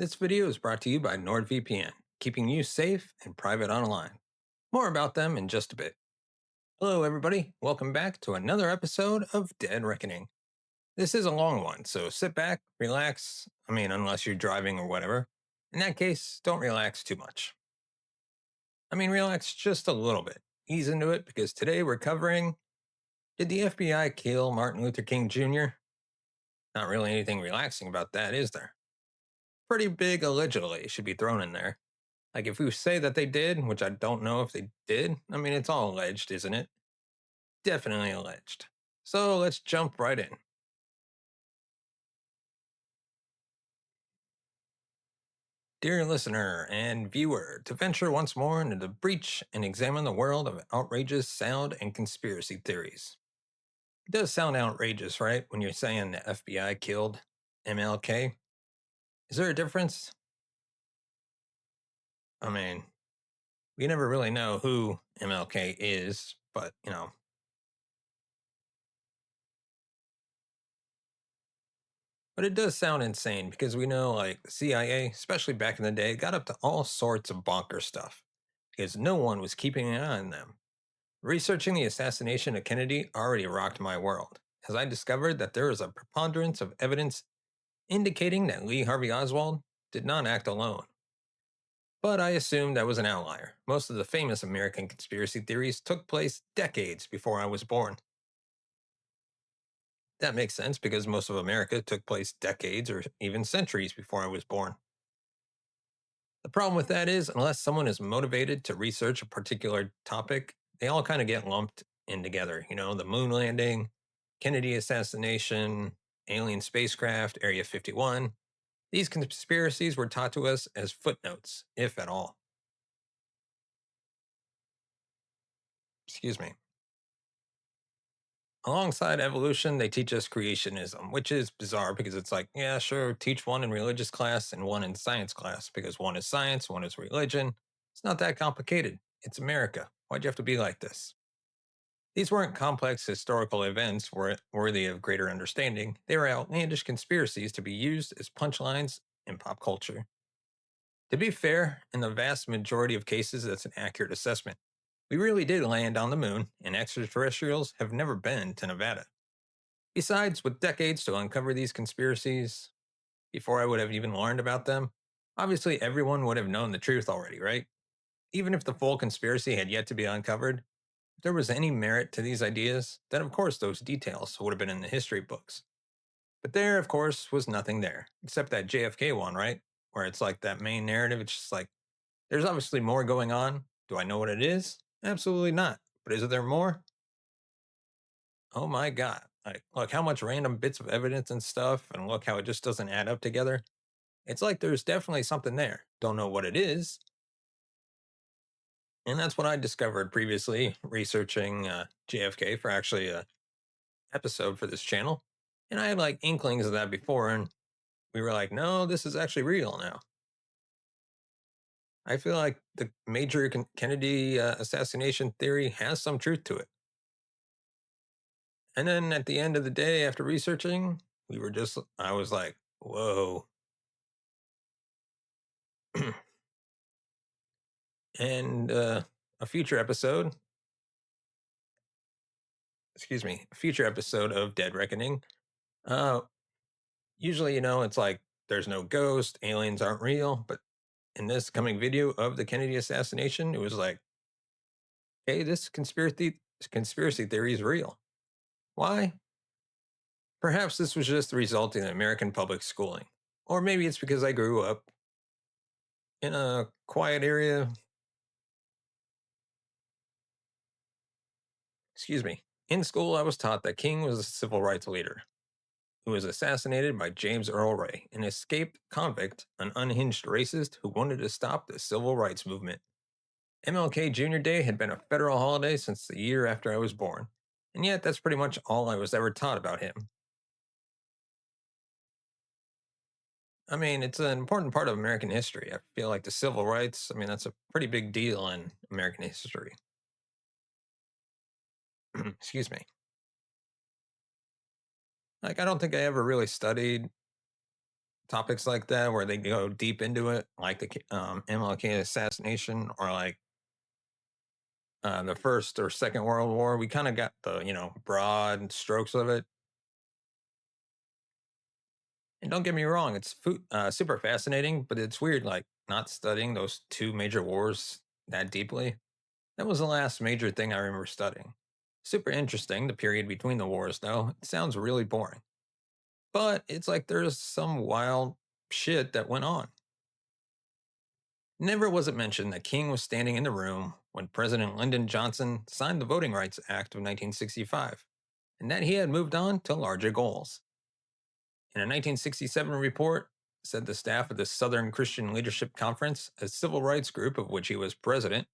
This video is brought to you by NordVPN, keeping you safe and private online. More about them in just a bit. Hello, everybody. Welcome back to another episode of Dead Reckoning. This is a long one, so sit back, relax. Unless you're driving or whatever. In that case, don't relax too much. Relax just a little bit. Ease into it because today we're covering, did the FBI kill Martin Luther King Jr.? Not really anything relaxing about that, is there? Pretty big allegedly should be thrown in there. Like if we say that they did, which I don't know if they did, it's all alleged, isn't it? Definitely alleged. So let's jump right in. Dear listener and viewer, to venture once more into the breach and examine the world of outrageous sound and conspiracy theories. It does sound outrageous, right? When you're saying the FBI killed MLK. Is there a difference? We never really know who MLK is, but, But it does sound insane because we know, like, the CIA, especially back in the day, got up to all sorts of bonker stuff because no one was keeping an eye on them. Researching the assassination of Kennedy already rocked my world, as I discovered that there is a preponderance of evidence indicating that Lee Harvey Oswald did not act alone. But I assumed that was an outlier. Most of the famous American conspiracy theories took place decades before I was born. That makes sense because most of America took place decades or even centuries before I was born. The problem with that is, unless someone is motivated to research a particular topic, they all kind of get lumped in together. The moon landing, Kennedy assassination, alien spacecraft, Area 51. These conspiracies were taught to us as footnotes, if at all. Excuse me. Alongside evolution, they teach us creationism, which is bizarre because it's like, yeah, sure, teach one in religious class and one in science class because one is science, one is religion. It's not that complicated. It's America. Why'd you have to be like this? These weren't complex historical events worthy of greater understanding. They were outlandish conspiracies to be used as punchlines in pop culture. To be fair, in the vast majority of cases, that's an accurate assessment. We really did land on the moon, and extraterrestrials have never been to Nevada. Besides, with decades to uncover these conspiracies, before I would have even learned about them, obviously everyone would have known the truth already, right? Even if the full conspiracy had yet to be uncovered, if there was any merit to these ideas, then of course those details would have been in the history books. But there, of course, was nothing there, except that JFK one, right? Where it's like that main narrative, it's just like, there's obviously more going on. Do I know what it is? Absolutely not. But is there more? Oh my God. Like, look how much random bits of evidence and stuff, and look how it just doesn't add up together. It's like there's definitely something there. Don't know what it is. And that's what I discovered previously researching JFK for actually a episode for this channel. And I had like inklings of that before, and we were like, no, this is actually real now. I feel like the major Kennedy assassination theory has some truth to it. And then at the end of the day, after researching, I was like, whoa. And a future episode, a future episode of Dead Reckoning. Usually, it's like there's no ghost, aliens aren't real. But in this coming video of the Kennedy assassination, it was like, hey, this conspiracy theory is real. Why? Perhaps this was just the result of American public schooling. Or maybe it's because I grew up in a quiet area. In school, I was taught that King was a civil rights leader who was assassinated by James Earl Ray, an escaped convict, an unhinged racist who wanted to stop the civil rights movement. MLK Jr. Day had been a federal holiday since the year after I was born, and yet that's pretty much all I was ever taught about him. It's an important part of American history. I feel like the civil rights, that's a pretty big deal in American history. Excuse me. Like, I don't think I ever really studied topics like that where they go deep into it, like the MLK assassination or like the First or Second World War. We kind of got the broad strokes of it. And don't get me wrong, it's super fascinating, but it's weird, like not studying those two major wars that deeply. That was the last major thing I remember studying. Super interesting, the period between the wars, though. It sounds really boring. But it's like there's some wild shit that went on. Never was it mentioned that King was standing in the room when President Lyndon Johnson signed the Voting Rights Act of 1965, and that he had moved on to larger goals. In a 1967 report, said the staff of the Southern Christian Leadership Conference, a civil rights group of which he was president,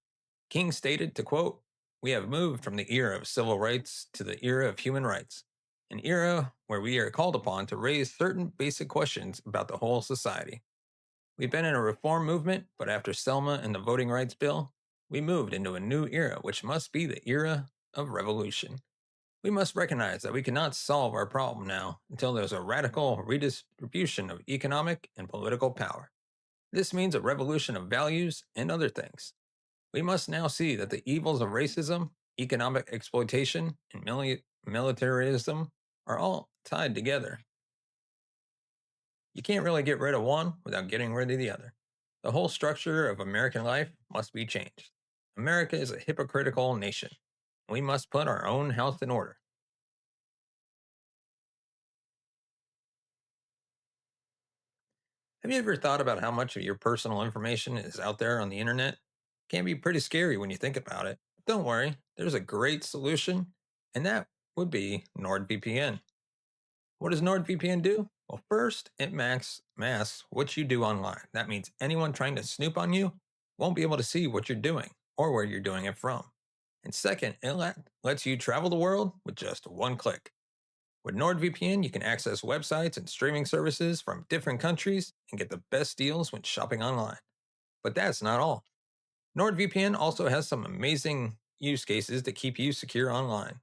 King stated to quote, "We have moved from the era of civil rights to the era of human rights, an era where we are called upon to raise certain basic questions about the whole society. We've been in a reform movement, but after Selma and the Voting Rights Bill, we moved into a new era, which must be the era of revolution. We must recognize that we cannot solve our problem now until there's a radical redistribution of economic and political power. This means a revolution of values and other things. We must now see that the evils of racism, economic exploitation, and militarism are all tied together. You can't really get rid of one without getting rid of the other. The whole structure of American life must be changed. America is a hypocritical nation. We must put our own house in order." Have you ever thought about how much of your personal information is out there on the internet? It can be pretty scary when you think about it. Don't worry, there's a great solution, and that would be NordVPN. What does NordVPN do? Well, first, it masks what you do online. That means anyone trying to snoop on you won't be able to see what you're doing or where you're doing it from. And second, it lets you travel the world with just one click. With NordVPN, you can access websites and streaming services from different countries and get the best deals when shopping online. But that's not all. NordVPN also has some amazing use cases to keep you secure online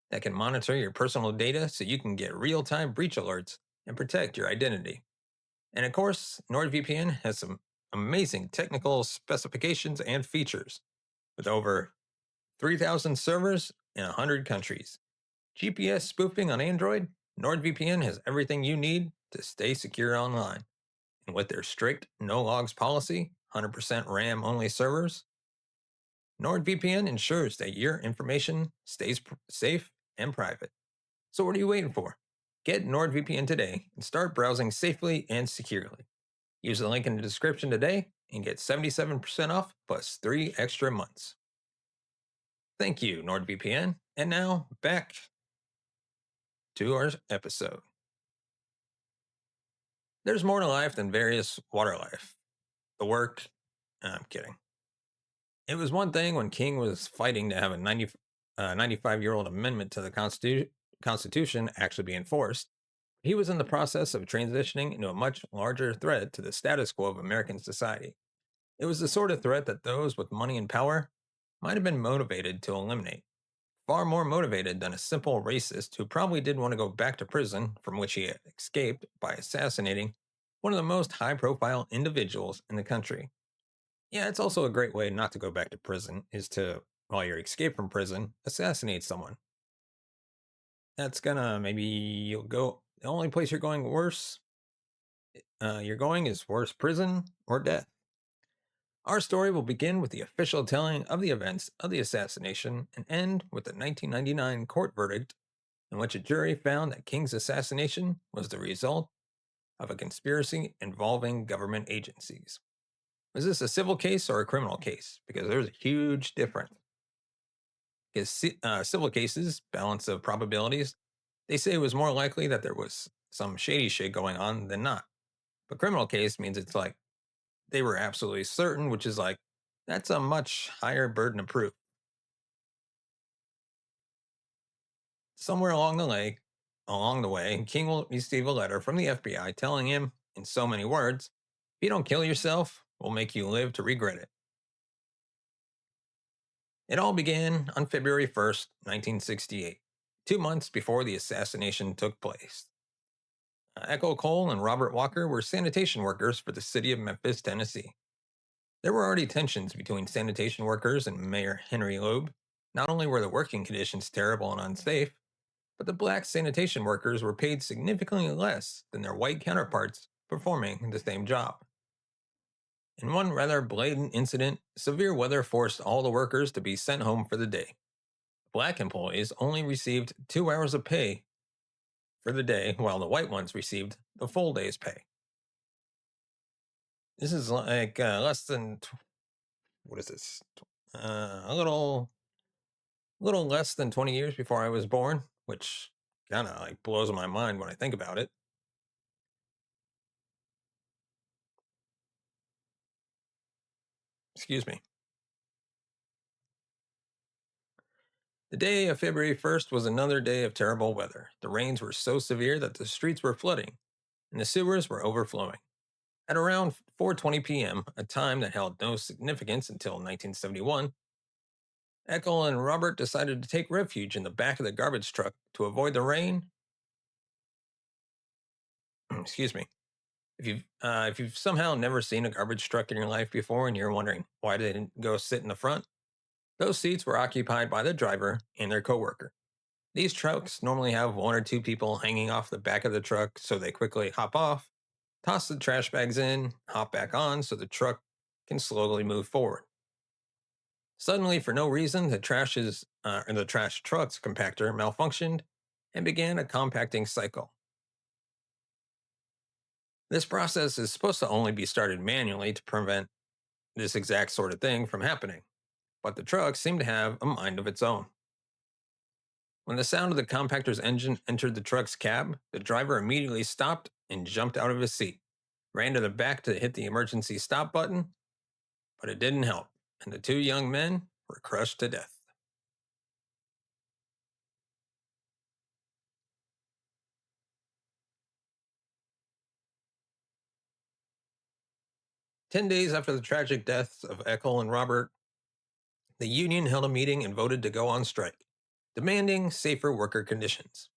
that can monitor your personal data so you can get real time breach alerts and protect your identity. And of course, NordVPN has some amazing technical specifications and features with over 3,000 servers in 100 countries. GPS spoofing on Android, NordVPN has everything you need to stay secure online. And with their strict no logs policy, 100% RAM only servers, NordVPN ensures that your information stays safe and private. So what are you waiting for? Get NordVPN today and start browsing safely and securely. Use the link in the description today and get 77% off plus 3 extra months. Thank you, NordVPN. And now, back to our episode. There's more to life than various water life. The work, I'm kidding. It was one thing when King was fighting to have a 95-year-old amendment to the Constitution actually be enforced. He was in the process of transitioning into a much larger threat to the status quo of American society. It was the sort of threat that those with money and power might have been motivated to eliminate. Far more motivated than a simple racist who probably did want to go back to prison from which he had escaped by assassinating one of the most high profile individuals in the country. Yeah, it's also a great way not to go back to prison is to, while you're escaped from prison, assassinate someone. That's gonna maybe you'll go, the only place you're going is worse prison or death. Our story will begin with the official telling of the events of the assassination and end with the 1999 court verdict in which a jury found that King's assassination was the result of a conspiracy involving government agencies. Was this a civil case or a criminal case? Because there's a huge difference. Because civil cases, balance of probabilities, they say it was more likely that there was some shady shit going on than not. But criminal case means it's like they were absolutely certain, which is like, that's a much higher burden of proof. Somewhere along the way, King will receive a letter from the FBI telling him, in so many words, if you don't kill yourself, we'll make you live to regret it. It all began on February 1st, 1968, 2 months before the assassination took place. Echo Cole and Robert Walker were sanitation workers for the city of Memphis, Tennessee. There were already tensions between sanitation workers and Mayor Henry Loeb. Not only were the working conditions terrible and unsafe, but the black sanitation workers were paid significantly less than their white counterparts performing the same job. In one rather blatant incident, severe weather forced all the workers to be sent home for the day. Black employees only received 2 hours of pay for the day, while the white ones received the full day's pay. This is like less than what is this? A little less than 20 years before I was born, which kind of like blows my mind when I think about it. Excuse me. The day of February 1st was another day of terrible weather. The rains were so severe that the streets were flooding and the sewers were overflowing. At around 4:20 p.m., a time that held no significance until 1971, Eckel and Robert decided to take refuge in the back of the garbage truck to avoid the rain. Excuse me. If you've somehow never seen a garbage truck in your life before and you're wondering why they didn't go sit in the front, those seats were occupied by the driver and their coworker. These trucks normally have one or two people hanging off the back of the truck, so they quickly hop off, toss the trash bags in, hop back on so the truck can slowly move forward. Suddenly, for no reason, the trash truck's compactor malfunctioned and began a compacting cycle. This process is supposed to only be started manually to prevent this exact sort of thing from happening, but the truck seemed to have a mind of its own. When the sound of the compactor's engine entered the truck's cab, the driver immediately stopped and jumped out of his seat, ran to the back to hit the emergency stop button, but it didn't help, and the two young men were crushed to death. 10 days after the tragic deaths of Eckel and Robert, the union held a meeting and voted to go on strike, demanding safer worker conditions.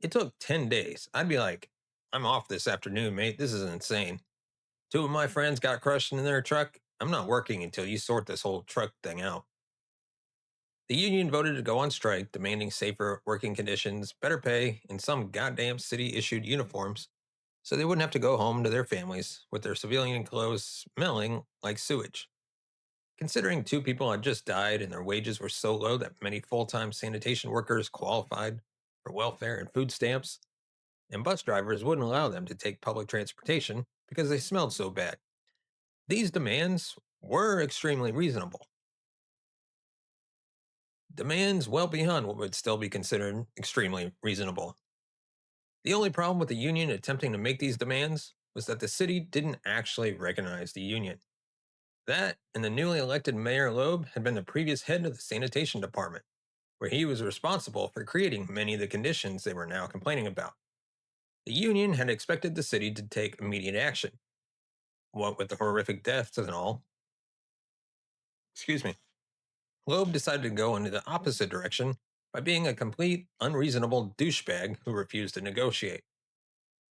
It took 10 days. I'd be like, I'm off this afternoon, mate. This is insane. Two of my friends got crushed in their truck. I'm not working until you sort this whole truck thing out. The union voted to go on strike, demanding safer working conditions, better pay, and some goddamn city issued uniforms so they wouldn't have to go home to their families with their civilian clothes smelling like sewage. Considering two people had just died and their wages were so low that many full time sanitation workers qualified for welfare and food stamps, and bus drivers wouldn't allow them to take public transportation because they smelled so bad. These demands were extremely reasonable. Demands well beyond what would still be considered extremely reasonable. The only problem with the union attempting to make these demands was that the city didn't actually recognize the union. That and the newly elected Mayor Loeb had been the previous head of the sanitation department, where he was responsible for creating many of the conditions they were now complaining about. The union had expected the city to take immediate action. What with the horrific deaths and all, excuse me, Loeb decided to go in the opposite direction by being a complete, unreasonable douchebag who refused to negotiate.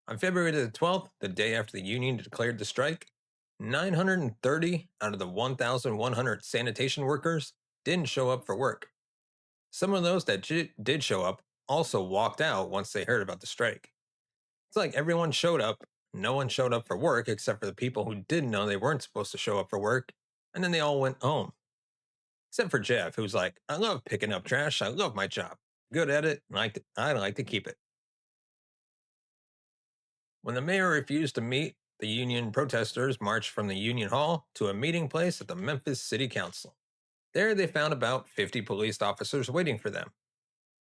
On February the 12th, the day after the union declared the strike, 930 out of the 1,100 sanitation workers didn't show up for work. Some of those that did show up also walked out once they heard about the strike. It's like everyone showed up, no one showed up for work except for the people who didn't know they weren't supposed to show up for work, and then they all went home. Except for Jeff, who's like, I love picking up trash, I love my job. Good at it, and I like to keep it. When the mayor refused to meet, the union protesters marched from the Union Hall to a meeting place at the Memphis City Council. There they found about 50 police officers waiting for them.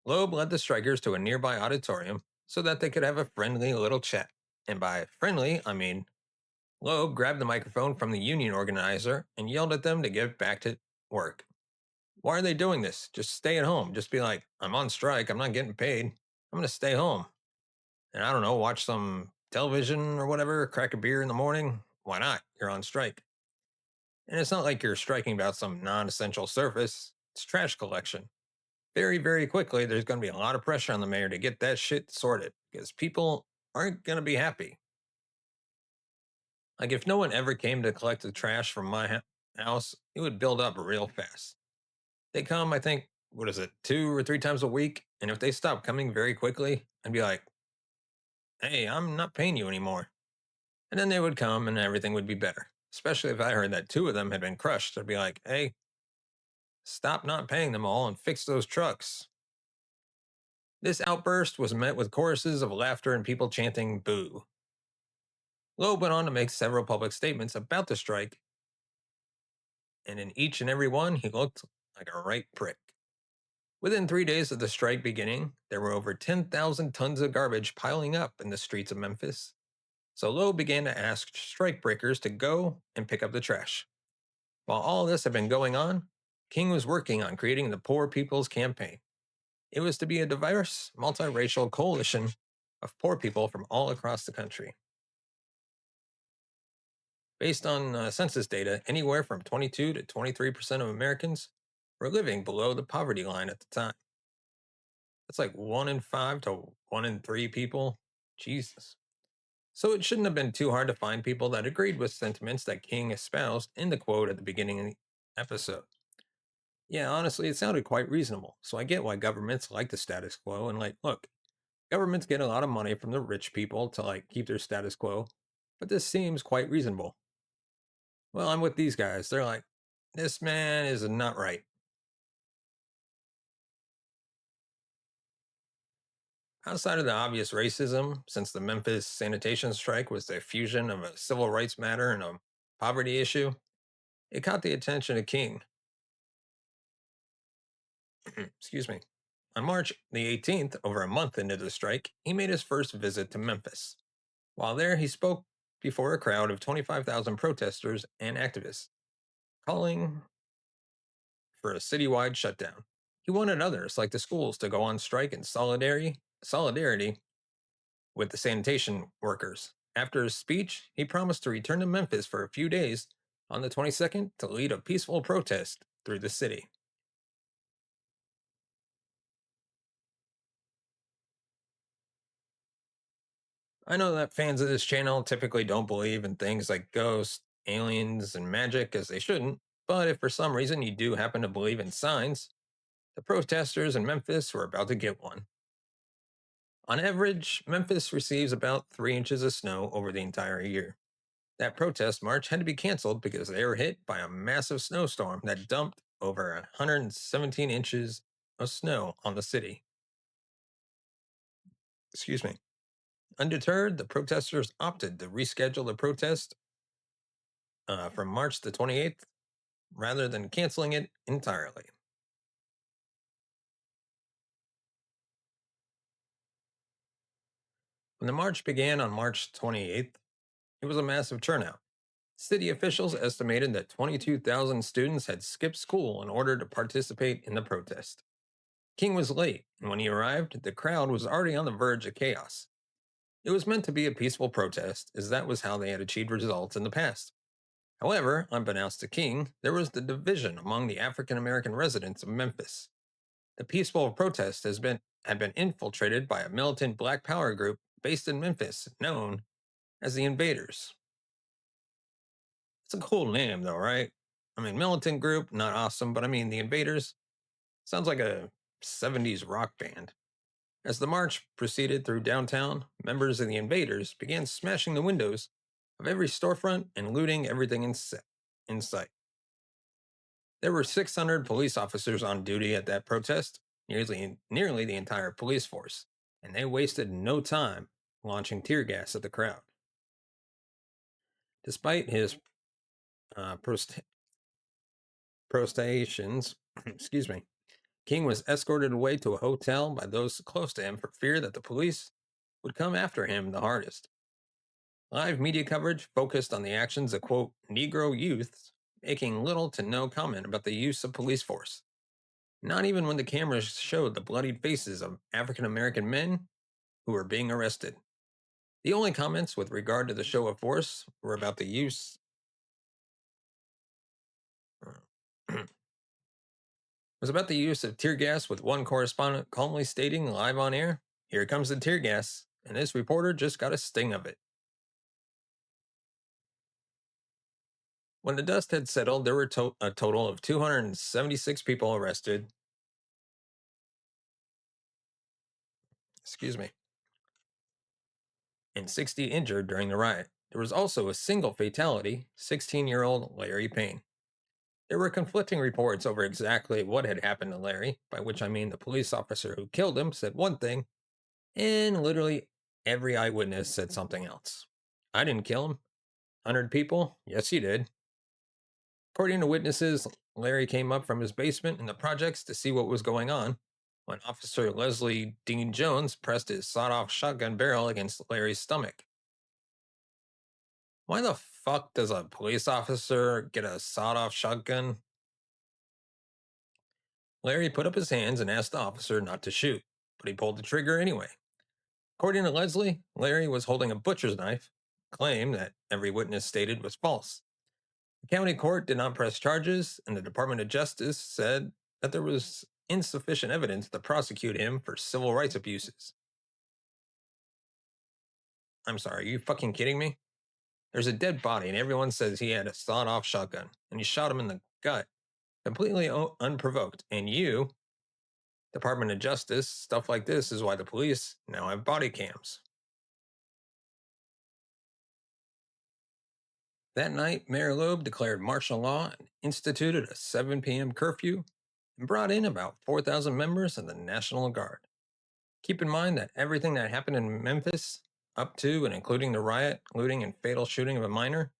Loeb led the strikers to a nearby auditorium so that they could have a friendly little chat. And by friendly, I mean Loeb grabbed the microphone from the union organizer and yelled at them to get back to work. Why are they doing this? Just stay at home. Just be like, I'm on strike. I'm not getting paid. I'm going to stay home. And I don't know, watch some television or whatever, crack a beer in the morning. Why not? You're on strike. And it's not like you're striking about some non essential service, it's trash collection. Very, very quickly, there's going to be a lot of pressure on the mayor to get that shit sorted because people aren't going to be happy. Like, if no one ever came to collect the trash from my house, it would build up real fast. They come, I think, what is it, 2 or 3 times a week? And if they stop coming very quickly, I'd be like, hey, I'm not paying you anymore. And then they would come and everything would be better. Especially if I heard that 2 of them had been crushed. I'd be like, hey, stop not paying them all and fix those trucks. This outburst was met with choruses of laughter and people chanting boo. Loeb went on to make several public statements about the strike, and in each and every one, he looked like a right prick. Within 3 days of the strike beginning, there were over 10,000 tons of garbage piling up in the streets of Memphis. So Loeb began to ask strikebreakers to go and pick up the trash. While all this had been going on, King was working on creating the Poor People's Campaign. It was to be a diverse, multiracial coalition of poor people from all across the country. Based on census data, anywhere from 22 to 23% of Americans were living below the poverty line at the time. That's like 1 in 5 to 1 in 3 people. Jesus. So it shouldn't have been too hard to find people that agreed with sentiments that King espoused in the quote at the beginning of the episode. Yeah, honestly, it sounded quite reasonable. So I get why governments like the status quo and like, look, governments get a lot of money from the rich people to like keep their status quo, but this seems quite reasonable. Well, I'm with these guys. They're like, this man is not right. Outside of the obvious racism, since the Memphis sanitation strike was the fusion of a civil rights matter and a poverty issue, it caught the attention of King. Excuse me. On March the 18th, over a month into the strike, he made his first visit to Memphis. While there, he spoke before a crowd of 25,000 protesters and activists, calling for a citywide shutdown. He wanted others, like the schools, to go on strike in solidarity with the sanitation workers. After his speech, he promised to return to Memphis for a few days on the 22nd to lead a peaceful protest through the city. I know that fans of this channel typically don't believe in things like ghosts, aliens, and magic, as they shouldn't, but if for some reason you do happen to believe in signs, the protesters in Memphis were about to get one. On average, Memphis receives about 3 inches of snow over the entire year. That protest march had to be canceled because they were hit by a massive snowstorm that dumped over 117 inches of snow on the city. Excuse me. Undeterred, the protesters opted to reschedule the protest from March the 28th rather than canceling it entirely. When the march began on March 28th, it was a massive turnout. City officials estimated that 22,000 students had skipped school in order to participate in the protest. King was late, and when he arrived, the crowd was already on the verge of chaos. It was meant to be a peaceful protest, as that was how they had achieved results in the past. However, unbeknownst to King, there was the division among the African American residents of Memphis. The peaceful protest had been infiltrated by a militant black power group based in Memphis known as the Invaders. It's a cool name, though, right? I mean, militant group, not awesome, but I mean, the Invaders sounds like a 70s rock band. As the march proceeded through downtown, members of the Invaders began smashing the windows of every storefront and looting everything in sight. There were 600 police officers on duty at that protest, nearly the entire police force, and they wasted no time launching tear gas at the crowd. Despite his protestations, excuse me, King was escorted away to a hotel by those close to him for fear that the police would come after him the hardest. Live media coverage focused on the actions of, quote, Negro youths, making little to no comment about the use of police force. Not even when the cameras showed the bloodied faces of African American men who were being arrested. The only comments with regard to the show of force were about the use was about the use of tear gas, with one correspondent calmly stating live on air, "Here comes the tear gas," and this reporter just got a sting of it. When the dust had settled, there were a total of 276 people arrested, excuse me, and 60 injured during the riot. There was also a single fatality, 16-year-old Larry Payne. There were conflicting reports over exactly what had happened to Larry, by which I mean the police officer who killed him said one thing, and literally every eyewitness said something else. I didn't kill him. 100 people? Yes, you did. According to witnesses, Larry came up from his basement in the projects to see what was going on when Officer Leslie Dean Jones pressed his sawed off shotgun barrel against Larry's stomach. Why the fuck does a police officer get a sawed off shotgun? Larry put up his hands and asked the officer not to shoot, but he pulled the trigger anyway. According to Leslie, Larry was holding a butcher's knife, a claim that every witness stated was false. The county court did not press charges, and the Department of Justice said that there was insufficient evidence to prosecute him for civil rights abuses. I'm sorry, are you fucking kidding me? There's a dead body, and everyone says he had a sawed off shotgun, and you shot him in the gut, completely unprovoked. And you, Department of Justice, stuff like this is why the police now have body cams. That night, Mayor Loeb declared martial law and instituted a 7 p.m. curfew and brought in about 4,000 members of the National Guard. Keep in mind that everything that happened in Memphis, up to and including the riot, looting, and fatal shooting of a minor,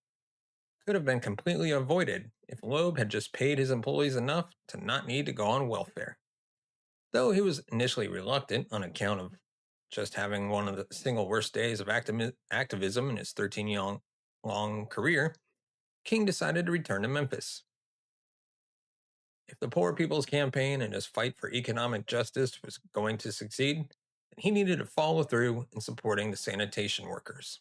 could have been completely avoided if Loeb had just paid his employees enough to not need to go on welfare. Though he was initially reluctant on account of just having one of the single worst days of activism in his 13-year-long career, King decided to return to Memphis. If the Poor People's Campaign and his fight for economic justice was going to succeed, then he needed to follow through in supporting the sanitation workers.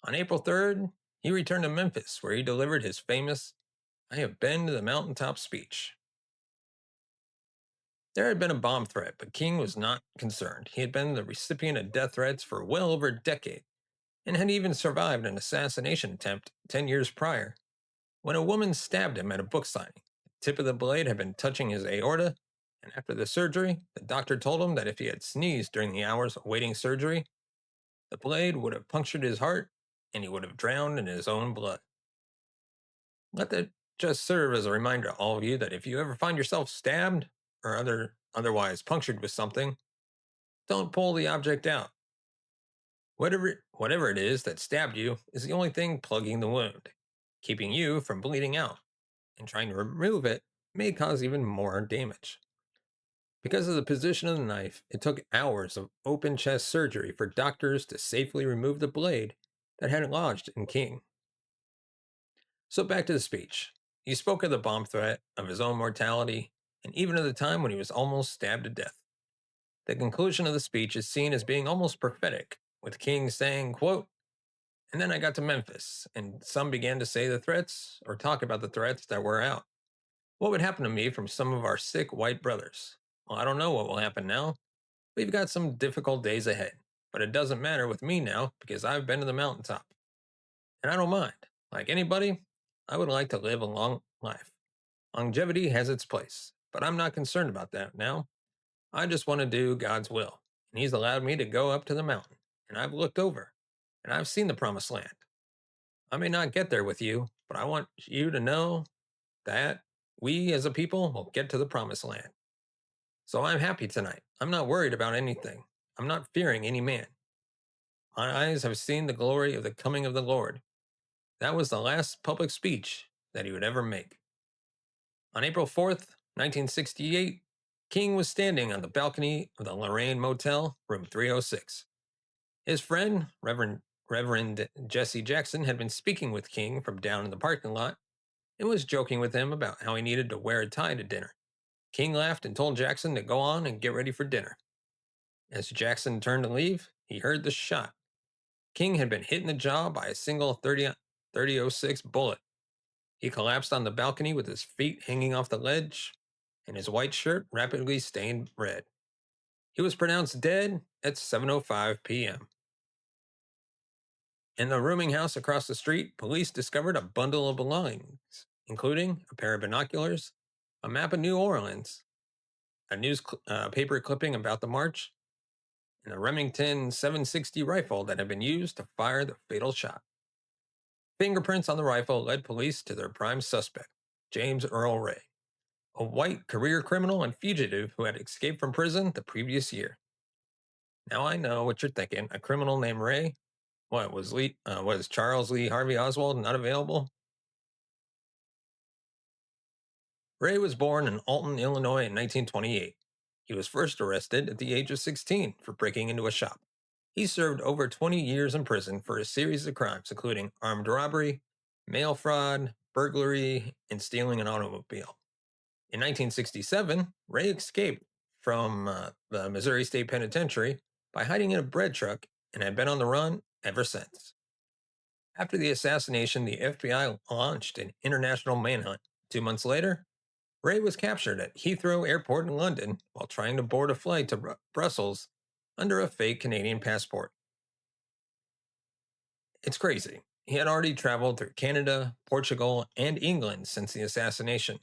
On April 3rd, he returned to Memphis, where he delivered his famous "I have been to the mountaintop" speech. There had been a bomb threat, but King was not concerned. He had been the recipient of death threats for well over a decade, and had even survived an assassination attempt 10 years prior, when a woman stabbed him at a book signing. The tip of the blade had been touching his aorta, and after the surgery, the doctor told him that if he had sneezed during the hours awaiting surgery, the blade would have punctured his heart, and he would have drowned in his own blood. Let that just serve as a reminder to all of you that if you ever find yourself stabbed or otherwise punctured with something, don't pull the object out. Whatever it is that stabbed you is the only thing plugging the wound, keeping you from bleeding out, and trying to remove it may cause even more damage. Because of the position of the knife, it took hours of open chest surgery for doctors to safely remove the blade that had lodged in King. So back to the speech. He spoke of the bomb threat, of his own mortality, and even of the time when he was almost stabbed to death. The conclusion of the speech is seen as being almost prophetic, with King saying, quote, "And then I got to Memphis, and some began to say the threats, or talk about the threats that were out. What would happen to me from some of our sick white brothers? Well, I don't know what will happen now. We've got some difficult days ahead, but it doesn't matter with me now because I've been to the mountaintop. And I don't mind. Like anybody, I would like to live a long life. Longevity has its place, but I'm not concerned about that now. I just want to do God's will, and He's allowed me to go up to the mountain, and I've looked over, and I've seen the promised land. I may not get there with you, but I want you to know that we as a people will get to the promised land. So I'm happy tonight. I'm not worried about anything. I'm not fearing any man. My eyes have seen the glory of the coming of the Lord." That was the last public speech that he would ever make. On April 4th, 1968, King was standing on the balcony of the Lorraine Motel, room 306. His friend, Reverend Jesse Jackson, had been speaking with King from down in the parking lot and was joking with him about how he needed to wear a tie to dinner. King laughed and told Jackson to go on and get ready for dinner. As Jackson turned to leave, he heard the shot. King had been hit in the jaw by a single 30-06 bullet. He collapsed on the balcony with his feet hanging off the ledge and his white shirt rapidly stained red. He was pronounced dead at 7:05 p.m. In the rooming house across the street, police discovered a bundle of belongings, including a pair of binoculars, a map of New Orleans, a paper clipping about the march, and a Remington 760 rifle that had been used to fire the fatal shot. Fingerprints on the rifle led police to their prime suspect, James Earl Ray, a white career criminal and fugitive who had escaped from prison the previous year. Now I know what you're thinking. A criminal named Ray? What was Charles Lee Harvey Oswald not available? Ray was born in Alton, Illinois in 1928. He was first arrested at the age of 16 for breaking into a shop. He served over 20 years in prison for a series of crimes, including armed robbery, mail fraud, burglary, and stealing an automobile. In 1967, Ray escaped from the Missouri State Penitentiary by hiding in a bread truck and had been on the run ever since. After the assassination, the FBI launched an international manhunt. 2 months later, Ray was captured at Heathrow Airport in London while trying to board a flight to Brussels under a fake Canadian passport. It's crazy. He had already traveled through Canada, Portugal, and England since the assassination.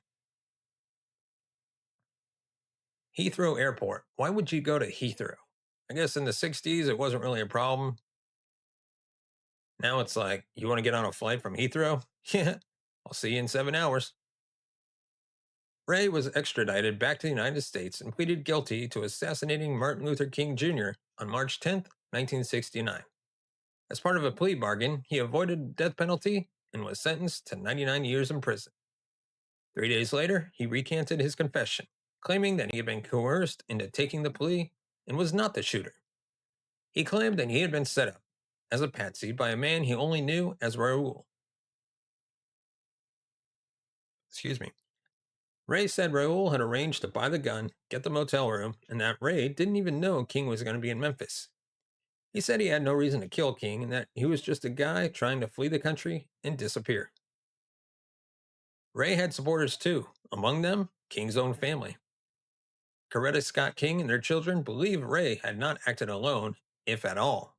Heathrow Airport. Why would you go to Heathrow? I guess in the 60s it wasn't really a problem. Now it's like, you want to get on a flight from Heathrow? Yeah, I'll see you in 7 hours. Ray was extradited back to the United States and pleaded guilty to assassinating Martin Luther King Jr. on March 10, 1969. As part of a plea bargain, he avoided the death penalty and was sentenced to 99 years in prison. 3 days later, he recanted his confession, claiming that he had been coerced into taking the plea and was not the shooter. He claimed that he had been set up as a patsy by a man he only knew as Raul. Excuse me. Ray said Raul had arranged to buy the gun, get the motel room, and that Ray didn't even know King was going to be in Memphis. He said he had no reason to kill King and that he was just a guy trying to flee the country and disappear. Ray had supporters too, among them King's own family. Coretta Scott King and their children believe Ray had not acted alone, if at all.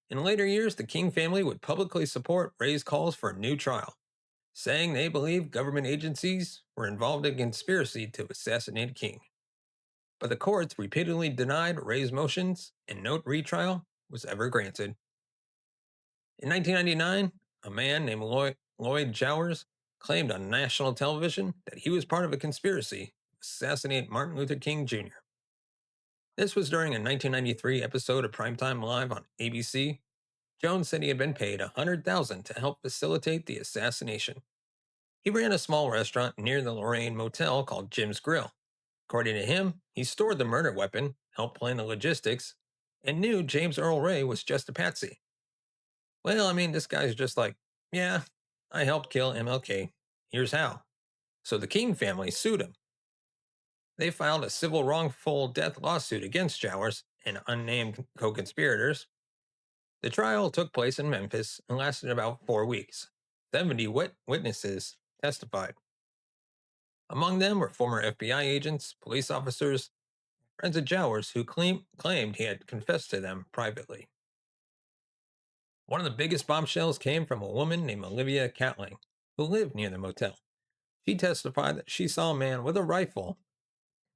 In later years, the King family would publicly support Ray's calls for a new trial, saying they believe government agencies were involved in a conspiracy to assassinate King. But the courts repeatedly denied Ray's motions, and no retrial was ever granted. In 1999, a man named Lloyd Jowers claimed on national television that he was part of a conspiracy to assassinate Martin Luther King Jr. This was during a 1993 episode of Primetime Live on ABC. Jones said he had been paid $100,000 to help facilitate the assassination. He ran a small restaurant near the Lorraine Motel called Jim's Grill. According to him, he stored the murder weapon, helped plan the logistics, and knew James Earl Ray was just a patsy. Well, I mean, this guy's just like, yeah, I helped kill MLK. Here's how. So the King family sued him. They filed a civil wrongful death lawsuit against Jowers and unnamed co-conspirators. The trial took place in Memphis and lasted about 4 weeks. 70 witnesses testified. Among them were former FBI agents, police officers, friends of Jowers who claimed he had confessed to them privately. One of the biggest bombshells came from a woman named Olivia Catling, who lived near the motel. She testified that she saw a man with a rifle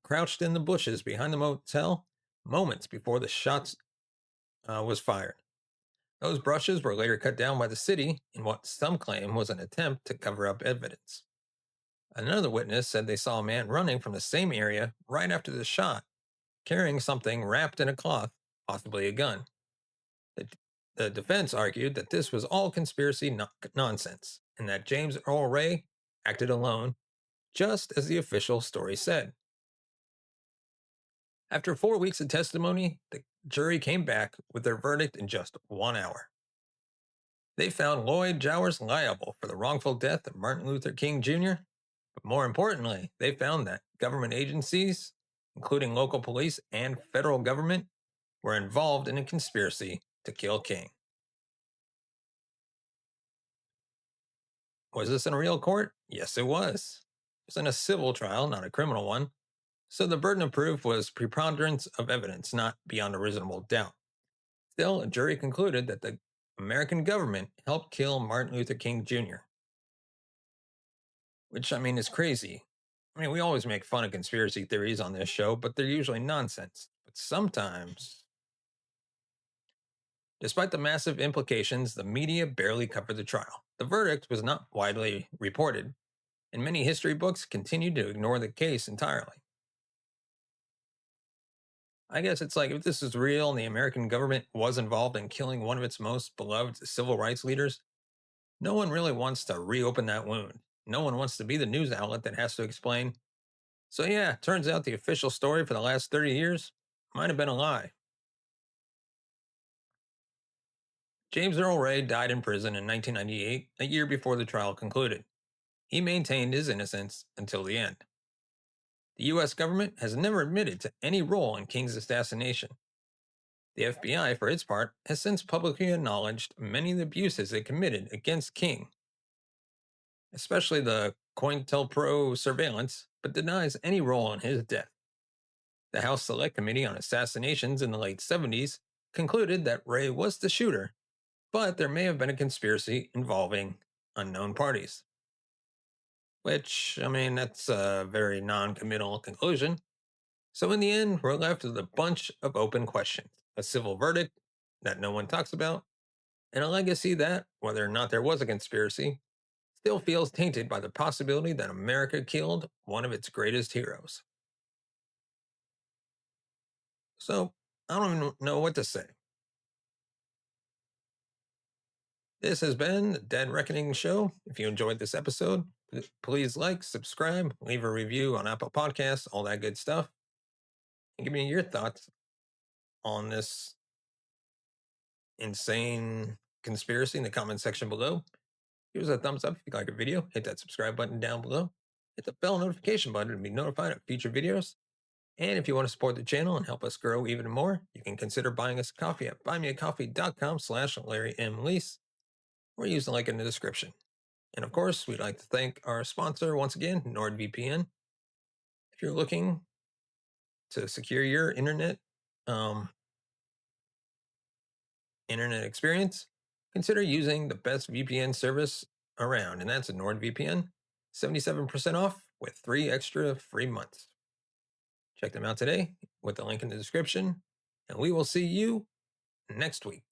crouched in the bushes behind the motel moments before the shots was fired. Those brushes were later cut down by the city in what some claim was an attempt to cover up evidence. Another witness said they saw a man running from the same area right after the shot, carrying something wrapped in a cloth, possibly a gun. The defense argued that this was all conspiracy nonsense, and that James Earl Ray acted alone, just as the official story said. After 4 weeks of testimony, the jury came back with their verdict in just 1 hour. They found Lloyd Jowers liable for the wrongful death of Martin Luther King Jr., but more importantly, they found that government agencies, including local police and federal government, were involved in a conspiracy to kill King. Was this in a real court? Yes, it was. It was in a civil trial, not a criminal one. So the burden of proof was preponderance of evidence, not beyond a reasonable doubt. Still, a jury concluded that the American government helped kill Martin Luther King Jr., which I mean is crazy. I mean, we always make fun of conspiracy theories on this show, but they're usually nonsense. But sometimes, despite the massive implications, the media barely covered the trial. The verdict was not widely reported, and many history books continued to ignore the case entirely. I guess it's like if this is real and the American government was involved in killing one of its most beloved civil rights leaders, no one really wants to reopen that wound. No one wants to be the news outlet that has to explain. So, yeah, turns out the official story for the last 30 years might have been a lie. James Earl Ray died in prison in 1998, a year before the trial concluded. He maintained his innocence until the end. The U.S. government has never admitted to any role in King's assassination. The FBI, for its part, has since publicly acknowledged many of the abuses it committed against King, especially the COINTELPRO surveillance, but denies any role in his death. The House Select Committee on Assassinations in the late 70s concluded that Ray was the shooter, but there may have been a conspiracy involving unknown parties. Which, I mean, that's a very non committal conclusion. So, in the end, we're left with a bunch of open questions, a civil verdict that no one talks about, and a legacy that, whether or not there was a conspiracy, still feels tainted by the possibility that America killed one of its greatest heroes. So, I don't even know what to say. This has been the Dead Reckoning Show. If you enjoyed this episode, please like, subscribe, leave a review on Apple Podcasts, all that good stuff, and give me your thoughts on this insane conspiracy in the comment section below. Give us a thumbs up if you like a video. Hit that subscribe button down below. Hit the bell notification button to be notified of future videos. And if you want to support the channel and help us grow even more, you can consider buying us a coffee at buymeacoffee.com/Larry M. Lease, or use the link in the description. And of course, we'd like to thank our sponsor once again, NordVPN. If you're looking to secure your internet experience, consider using the best VPN service around, and that's NordVPN. 77% off with 3 extra free months. Check them out today with the link in the description, and we will see you next week.